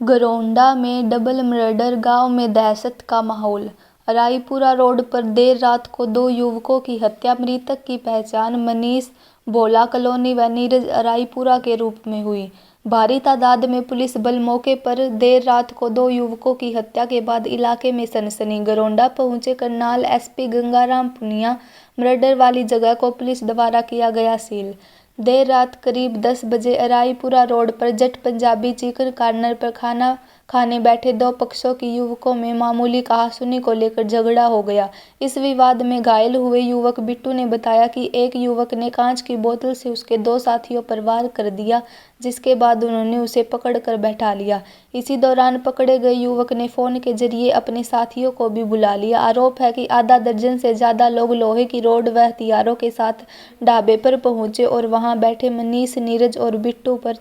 गरोंडा में double murder, गांव में दहशत का माहौल। रायपुरा रोड पर देर रात को दो युवकों की हत्या। मृतक की पहचान मनीष भोला कॉलोनी व नीरज रायपुरा के रूप में हुई। भारी तादाद में पुलिस बल मौके पर। देर रात को दो युवकों की हत्या के बाद इलाके में सनसनी। गरोंडा पहुंचे करनाल एसपी गंगाराम पुनिया। मर्डर वाली जगह को पुलिस द्वारा किया गया सील। देर रात करीब 10 बजे रायपुरा रोड पर जट पंजाबी चिकन कॉर्नर पर खाना खाने बैठे दो पक्षों की युवकों में मामूली कहासुनी को लेकर झगड़ा हो गया। इस विवाद में घायल हुए युवक बिट्टू ने बताया कि एक युवक ने कांच की बोतल से उसके दो साथियों पर वार कर दिया, जिसके बाद उन्होंने उसे पकड़कर बैठा लिया। इसी दौरान पकड़े गए युवक ने फोन के जरिए अपने साथियों को भी बुला लिया। आरोप है कि आधा दर्जन से ज्यादा लोग लोहे की रॉड व हथियारों के साथ ढाबे पर पहुंचे और वहां बैठे मनीष, नीरज और बिट्टू पर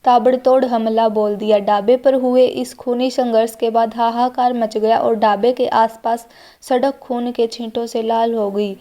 ताबड़तोड़ हमला बोल दिया। ढाबे पर हुए इस खूनी संघर्ष के बाद हाहाकार मच गया और ढाबे के आसपास सड़क खून के छींटों से लाल हो गई।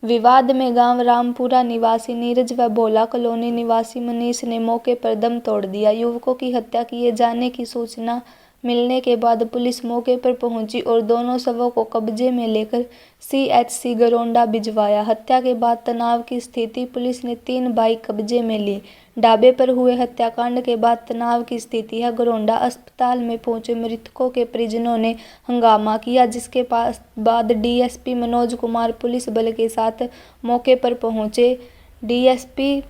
विवाद में गांव रामपुरा निवासी नीरज व भोला कॉलोनी निवासी मनीष ने मौके पर दम तोड़ दिया। युवकों की हत्या किए जाने की सूचना मिलने के बाद पुलिस मौके पर पहुंची और दोनों शवों को कब्जे में लेकर सीएचसी गरोंडा भिजवाया। हत्या के बाद तनाव की स्थिति। पुलिस ने 3 बाइक कब्जे में ली। ढाबे पर हुए हत्याकांड के बाद तनाव की स्थिति है। गरोंडा अस्पताल में पहुंचे मृतकों के परिजनों ने हंगामा किया, जिसके बाद डीएसपी मनोज कुमार पुलिस बल के साथ मौके पर पहुंचे। डीएसपी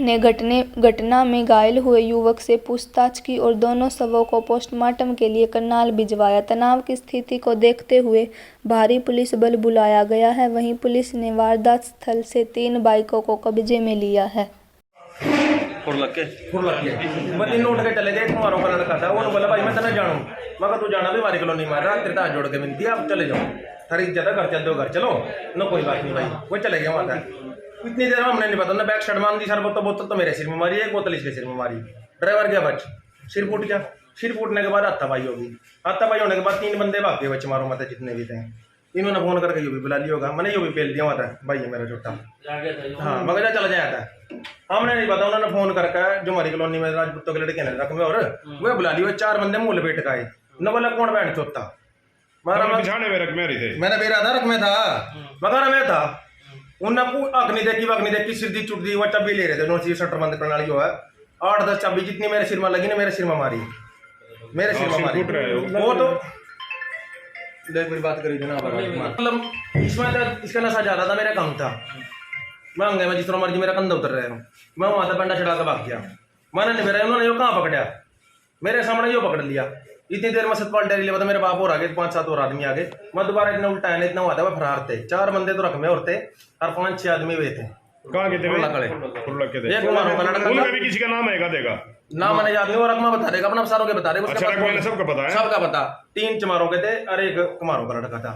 ने घटना में घायल हुए युवक से पूछताछ की और दोनों शवों को पोस्टमार्टम के लिए करनाल भिजवाया। तनाव की स्थिति को देखते हुए भारी पुलिस बल बुलाया गया है। वहीं पुलिस ने वारदात स्थल से 3 बाइकों को कब्जे में लिया है। नोट के चले गए, कुमारों का लड़का था, वो बोला भाई मैं तेना जानू, मगर तू जाना भी हमारी कॉलोनी मार रहा, तेरे हाथ जोड़ के मिलती है, आप चले जाओ, थारी इज्जत है, घर चल दो, घर चलो ना, कोई बात नहीं भाई, वो चले गया वहाँ तक। इतनी देर में हमने नहीं पता ना, बैग शर्ट मान दी सर, बोतल तो मेरे सिर में मारी, एक बोतल इसके सिर में मारी, ड्राइवर गया बच, सिर फूट गया, सिर फूटने के बाद हाथापाई होगी, हाथापाई होने के बाद 3 बंदे भाग गए बच्चे मारो मत जितने भी थे। इन्होंने फोन करके यू भी बुला लिया होगा, मैंने यू भी पेल दिया हुआ था, भाई है मेरा छोटा, हाँ मगर चला जाया था, हमने नहीं पता। उन्होंने फोन करके जो हमारी कॉलोनी में राजपूतों के लड़के ने रख में और वह बुला लिया, 4 बंदे मुंह लपेट का आए, न बोला कौन बैठ चोता, मैंने बेरा था रख में था, मगर मैं था, उन्हें अग्नि देखी सिर दी चुट दी, वो चाबी ले रहे थे, नोट शटर बंद करने वाली जो है, 8-10 चाबी जितनी मेरे सिर में लगी ना, मेरे सिर में मारी, मेरे सिर में मारी, वो तो देख मेरी बात करी ना, मतलब इसमें इसका नशा ज्यादा था, मेरा कम था, मैं गया, मैं जिस तरह मर्जी मेरा कंधा उतर रहा हूँ, मैं वहां से पंडा चढ़ा के भाग गया, मैंने नहीं मेरा, उन्होंने यो कहाँ पकड़ा, मेरे सामने यो पकड़ लिया। इतनी देर में सतपाल डेरी लिया, मेरे बाप और आगे 5-7 और आदमी आगे, मैं दोबारा इतना उल्टा है इतना हुआ था, मैं फरार थे, 4 बंदे तो रख में और थे और 5-6 आदमी वे थे। कहाँ के थे? किसी का नाम है देगा नाम मैंने याद नहीं, वो रकमा बता देगा अपना, सारों के बता देगा, सबका पता है, सबका पता। 3 चमारों के थे और 1 कुमारों का लड़का था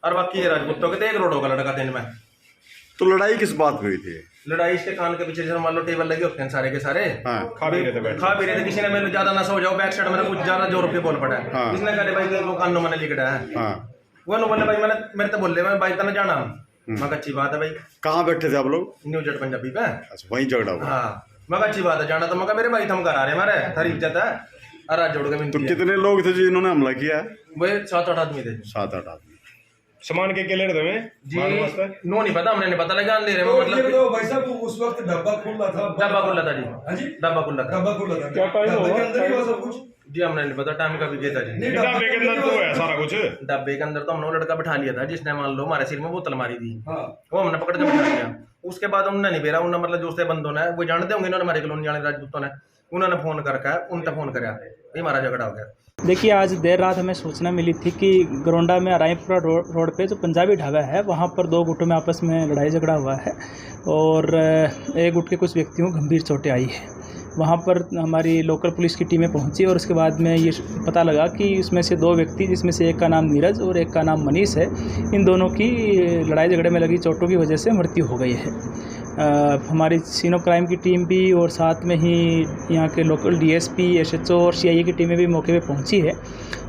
और बाकी राजपूतों के थे, 1 रोडों का लड़का था इनमें। तो लड़ाई किस बात हुई थी? लड़ाई इसके कान के पीछे मान लो टेबल लगे होते हैं सारे के सारे, खा भी रहे थे, किसी ने मेरे ज्यादा नशा हो जाओ, बैक साइड में कुछ ज्यादा जोर के बोल पड़ा है, इसने कहा भाई वो कानों मैंने लिख रहा है, वो नो बोले भाई मैंने मेरे तो बोल रहे मैं भाई तना जाना, मैं अच्छी बात है भाई। कहाँ बैठे थे आप लोग? न्यू जट पंजाबी पे। अच्छा वहीं झगड़ा हुआ? हाँ मैं अच्छी बात है, जाना तो मैं मेरे भाई तुम घर आ रहे हमारे, थारी इज्जत है, अरे जोड़ के। तो कितने लोग थे जिन्होंने हमला किया? वो 7-8 आदमी थे। 7-8 आदमी। सामान के ले रहे थे जी, नो नहीं पता, हमने नहीं पता लगा दे रहे तो मतलब तो भाई साहब उस वक्त डब्बा खुला था जी, डब्बा खुला था के अंदर ही हुआ सब कुछ जी, हमने नहीं पता टाइम का भी गया था जी, डब्बे के अंदर तो है सारा कुछ, डब्बे के अंदर तो हमने लड़का बिठा लिया था जिसने मान लो हमारे सिर में बोतल मारी थी, वो हमने पकड़ के बिठा लिया। उसके बाद उन्होंने नहीं बेरा, उन्होंने मतलब जो बंदों ने वो जानते होंगे इन्होंने हमारे कॉलोनी वाले राजपूतों ने, उन्होंने फोन करके उनसे फोन कराया, ये हमारा झगड़ा हो गया। देखिए आज देर रात हमें सूचना मिली थी कि गरोंडा में रायपुरा रोड पे जो पंजाबी ढाबा है वहाँ पर 2 गुटों में आपस में लड़ाई झगड़ा हुआ है और एक गुट के कुछ व्यक्तियों को गंभीर चोटें आई है। वहाँ पर हमारी लोकल पुलिस की टीमें पहुँची और उसके बाद में ये पता लगा कि इसमें से 2 व्यक्ति, जिसमें से एक का नाम नीरज और एक का नाम मनीष है, इन दोनों की लड़ाई झगड़े में लगी चोटों की वजह से मृत्यु हो गई है। हमारी सीनो क्राइम की टीम भी और साथ में ही यहाँ के लोकल डीएसपी, एसएचओ और सीआईए की टीमें भी मौके पे पहुँची है।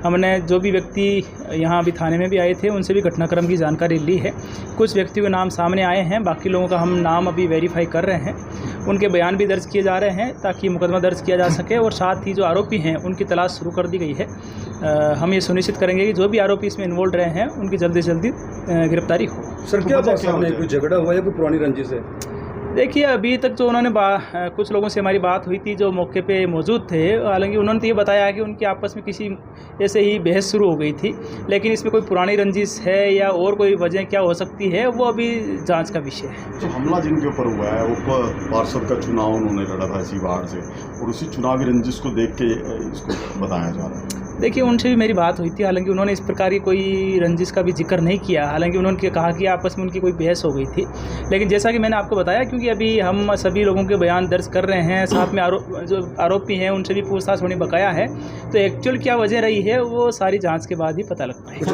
हमने जो भी व्यक्ति यहाँ अभी थाने में भी आए थे उनसे भी घटनाक्रम की जानकारी ली है। कुछ व्यक्तियों के नाम सामने आए हैं, बाकी लोगों का हम नाम अभी वेरीफाई कर रहे हैं उनके बयान भी दर्ज किए जा रहे हैं ताकि मुकदमा दर्ज किया जा सके, और साथ ही जो आरोपी हैं उनकी तलाश शुरू कर दी गई है। हम ये सुनिश्चित करेंगे कि जो भी आरोपी इसमें इन्वॉल्व रहे हैं उनकी जल्दी से जल्दी गिरफ्तारी हो। सर क्या सामने कोई झगड़ा हुआ या कोई पुरानी रंजिश है? देखिए, अभी तक जो उन्होंने कुछ लोगों से हमारी बात हुई थी जो मौके पे मौजूद थे, हालांकि उन्होंने तो ये बताया कि उनकी आपस में किसी ऐसे ही बहस शुरू हो गई थी, लेकिन इसमें कोई पुरानी रंजिश है या और कोई वजह क्या हो सकती है वो अभी जांच का विषय है। जो हमला जिनके ऊपर हुआ है वो पार्षद का चुनाव उन्होंने लड़ा था इसी वार्ड से, और उसी चुनावी रंजिश को देख के इसको बताया जा रहा है। देखिए, उनसे भी मेरी बात हुई थी, हालांकि उन्होंने इस प्रकार की कोई रंजिश का भी जिक्र नहीं किया। हालांकि उन्होंने कहा कि आपस में उनकी कोई बहस हो गई थी, लेकिन जैसा कि मैंने आपको बताया, क्योंकि अभी हम सभी लोगों के बयान दर्ज कर रहे हैं, साथ में जो आरोपी हैं उनसे भी पूछताछ होनी बकाया है, तो एक्चुअल क्या वजह रही है वो सारी जांच के बाद ही पता लग पाएगा।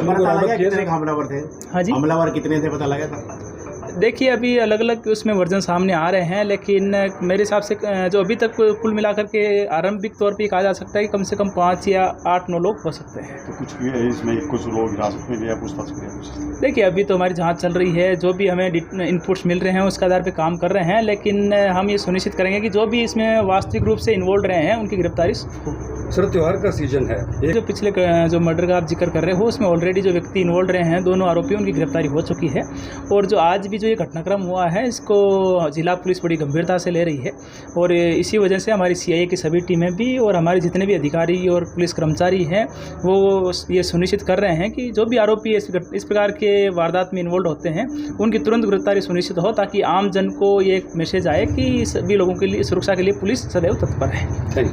हमलावर थे? हाँ जी, हमलावर कितने थे पता लगा था? देखिए, अभी अलग अलग उसमें वर्जन सामने आ रहे हैं, लेकिन मेरे हिसाब से जो अभी तक कुल मिलाकर के आरंभिक तौर पे कहा जा सकता है कि कम से कम 5 या 8-9 लोग हो सकते हैं। तो कुछ भी है इसमें, कुछ लोग हिरासत में लिया, पूछताछ किया? देखिए, अभी तो हमारी जांच चल रही है, जो भी हमें इनपुट्स मिल रहे हैं उसके आधार पे काम कर रहे हैं, लेकिन हम ये सुनिश्चित करेंगे कि जो भी इसमें वास्तविक रूप से इन्वॉल्व रहे हैं उनकी गिरफ्तारी हो। सर त्योहार का सीजन है, जो पिछले जो मर्डर का आप जिक्र कर रहे हो उसमें ऑलरेडी जो व्यक्ति इन्वॉल्व रहे हैं, दोनों आरोपी, उनकी गिरफ्तारी हो चुकी है, और जो आज भी जो ये घटनाक्रम हुआ है इसको जिला पुलिस बड़ी गंभीरता से ले रही है, और इसी वजह से हमारी सीआईए की सभी टीमें भी और हमारे जितने भी अधिकारी और पुलिस कर्मचारी हैं वो ये सुनिश्चित कर रहे हैं कि जो भी आरोपी इस प्रकार के वारदात में इन्वॉल्व होते हैं उनकी तुरंत गिरफ्तारी सुनिश्चित हो, ताकि आम जन को ये एक मैसेज आए कि सभी लोगों के लिए सुरक्षा के लिए पुलिस सदैव तत्पर है।